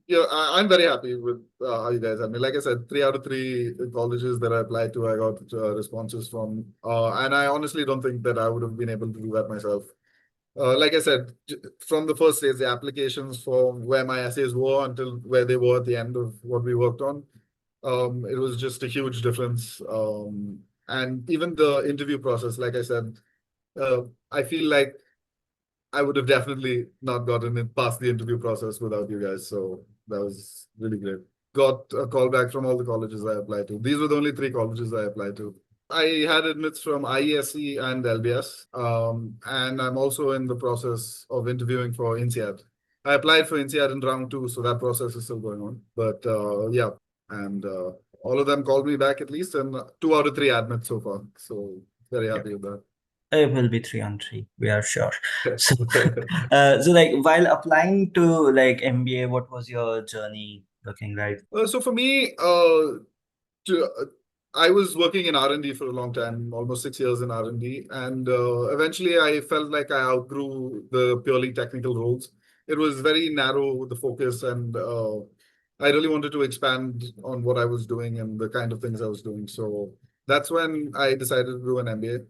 Yeah, I'm very happy with how you guys. I mean, like I said, 3 out of 3 colleges that I applied to, I got responses from, and I honestly don't think that I would have been able to do that myself. Like I said, from the first stage, the applications for where my essays were until where they were at the end of what we worked on, it was just a huge difference. And even the interview process, like I said, uh, I feel like I would have definitely not gotten it past the interview process without you guys. So that was really great. Got a call back from all the colleges I applied to. These were the only 3 colleges I applied to. I had admits from IESE and LBS, and I'm also in the process of interviewing for INSEAD. I applied for INSEAD in round 2, so that process is still going on. But yeah, and all of them called me back at least, and 2 out of 3 admits so far. So very Yeah. happy with It will be 3 on 3, we are sure. So, that. so like while applying to like MBA, what was your journey looking like? So for me, to, I was working in R&D for a long time, almost 6 years in R&D, and eventually I felt like I outgrew the purely technical roles. It was very narrow, the focus, and I really wanted to expand on what I was doing and the kind of things I was doing. So that's when I decided to do an MBA.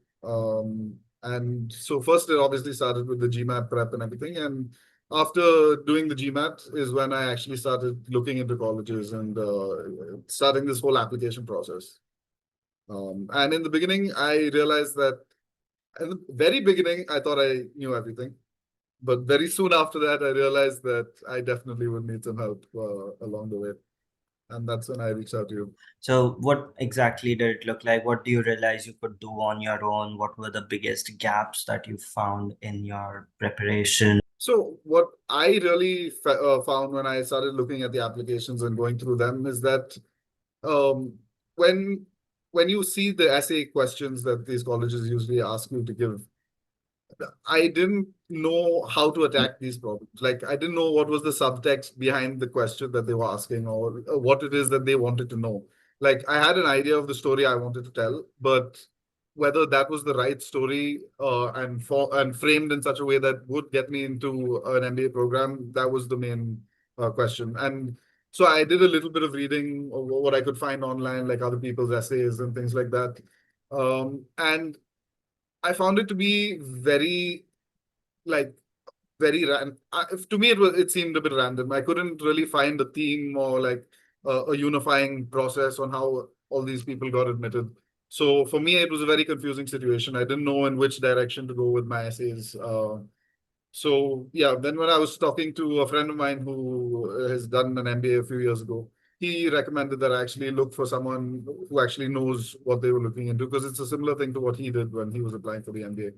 And so first it obviously started with the GMAT prep and everything, and after doing the GMAT is when I actually started looking into colleges and starting this whole application process. And in the beginning, I realized that in the very beginning, I thought I knew everything. But very soon after that, I realized that I definitely would need some help along the way. And that's when I reached out to you. So what exactly did it look like? What do you realize you could do on your own? What were the biggest gaps that you found in your preparation? So what I really found when I started looking at the applications and going through them is that um, when when you see the essay questions that these colleges usually ask you to give, I didn't know how to attack these problems. Like I didn't know what was the subtext behind the question that they were asking or what it is that they wanted to know. Like I had an idea of the story I wanted to tell, but whether that was the right story and framed in such a way that would get me into an MBA program, that was the main question. And so I did a little bit of reading of what I could find online, like other people's essays and things like that. And I found it to be very like very to me it seemed a bit random. I couldn't really find a theme or like a unifying process on how all these people got admitted. So for me, it was a very confusing situation. I didn't know in which direction to go with my essays. So yeah, then when I was talking to a friend of mine who has done an MBA a few years ago, he recommended that I actually look for someone who actually knows what they were looking into because it's a similar thing to what he did when he was applying for the MBA.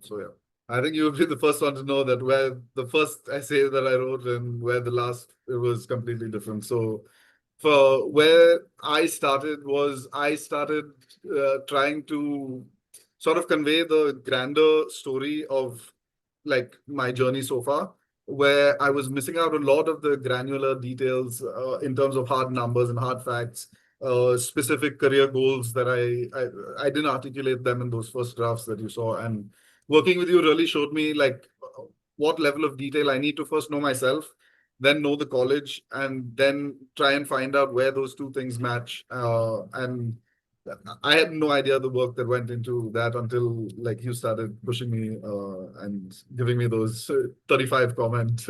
So yeah, I think you would be the first one to know that where the first essay that I wrote and where the last it was completely different. So for where I started trying to sort of convey the grander story of like my journey so far, where I was missing out a lot of the granular details in terms of hard numbers and hard facts, specific career goals that I didn't articulate them in those first drafts that you saw. And working with you really showed me like what level of detail I need to first know myself, then know the college, and then try and find out where those two things match. And I had no idea the work that went into that until like you started pushing me and giving me those 35 comment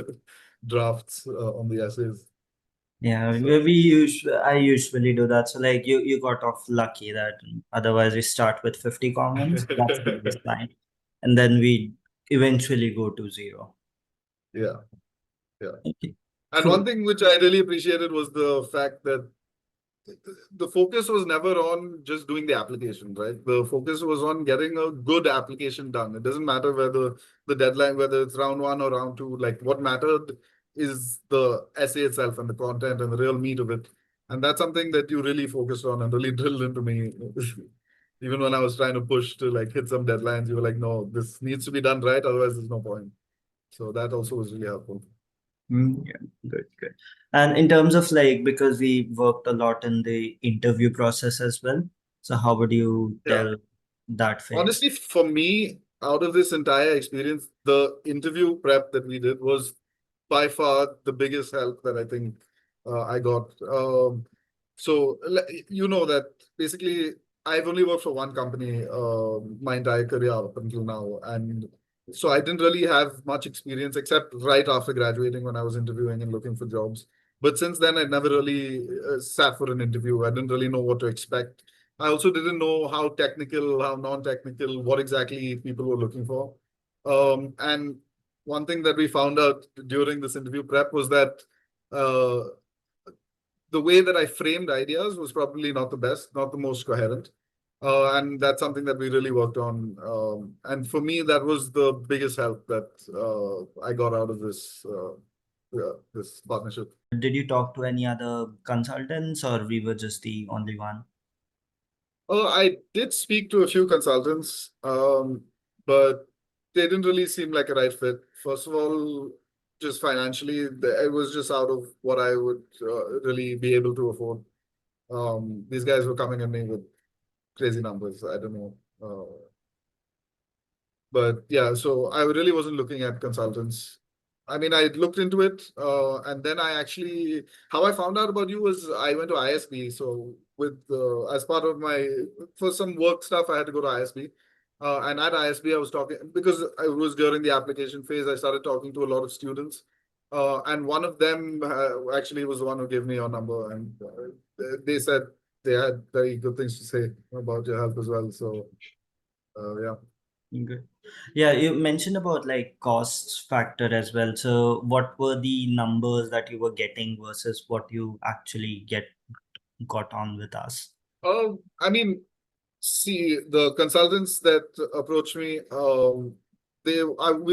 drafts on the essays. Yeah, So I usually do that. So like you got off lucky that otherwise we start with 50 comments. That's the baseline. And then we eventually go to 0. yeah, yeah. Okay. And one Cool. thing which I really appreciated was the fact that the focus was never on just doing the application, right? The focus was on getting a good application done. It doesn't matter whether the deadline, whether it's round 1 or round 2, like what mattered is the essay itself and the content and the real meat of it. And that's something that you really focused on and really drilled into me. Even when I was trying to push to like hit some deadlines, you were like, no, this needs to be done right, otherwise there's no point. So that also was really helpful. Yeah, good, good. And in terms of like, because we worked a lot in the interview process as well. So how would you Yeah. tell that phase? Honestly, for me, out of this entire experience, the interview prep that we did was by far the biggest help that I think I got. So you know that basically I've only worked for one company my entire career up until now, and so I didn't really have much experience except right after graduating when I was interviewing and looking for jobs. But since then, I never really sat for an interview. I didn't really know what to expect. I also didn't know how technical, how non-technical, what exactly people were looking for. And one thing that we found out during this interview prep was that uh, the way that I framed ideas was probably not the best, not the most coherent. And that's something that we really worked on. And for me, that was the biggest help that I got out of this partnership. Did you talk to any other consultants, or we were just the only one? I did speak to a few consultants, but they didn't really seem like a right fit. First of all, just financially, it was just out of what I would really be able to afford. These guys were coming at me with crazy numbers. I don't know. But yeah, so I really wasn't looking at consultants. I mean, I looked into it, and then I actually, how I found out about you was I went to ISB. So with as part of my for some work stuff, I had to go to ISB, and at ISB I was talking because I was during the application phase. I started talking to a lot of students, and one of them actually was the one who gave me your number, and they said they had very good things to say about your help as well. So yeah. Good. Yeah, you mentioned about like costs factor as well. So what were the numbers that you were getting versus what you actually got on with us? I mean, see, the consultants that approached me, we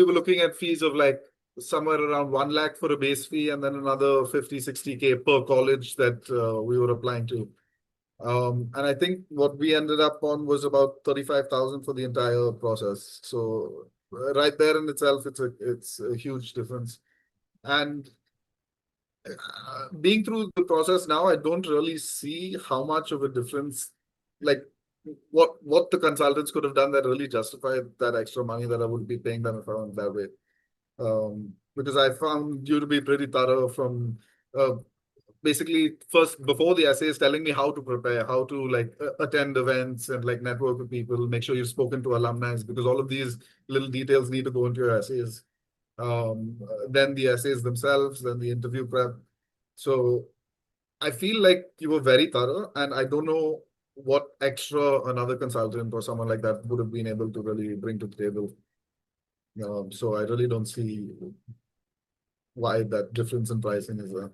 were looking at fees of like somewhere around 1 lakh for a base fee and then another 50, 60K per college that we were applying to. And I think what we ended up on was about 35,000 for the entire process. So right there in itself, it's a huge difference. And being through the process now, I don't really see how much of a difference, like what the consultants could have done that really justified that extra money that I would be paying them if I went that way. Because I found you to be pretty thorough from uh, basically first before the essays telling me how to prepare, how to like attend events and like network with people, make sure you've spoken to alumni because all of these little details need to go into your essays. Then the essays themselves, then the interview prep. So I feel like you were very thorough, and I don't know what extra another consultant or someone like that would have been able to really bring to the table. So I really don't see why that difference in pricing is there.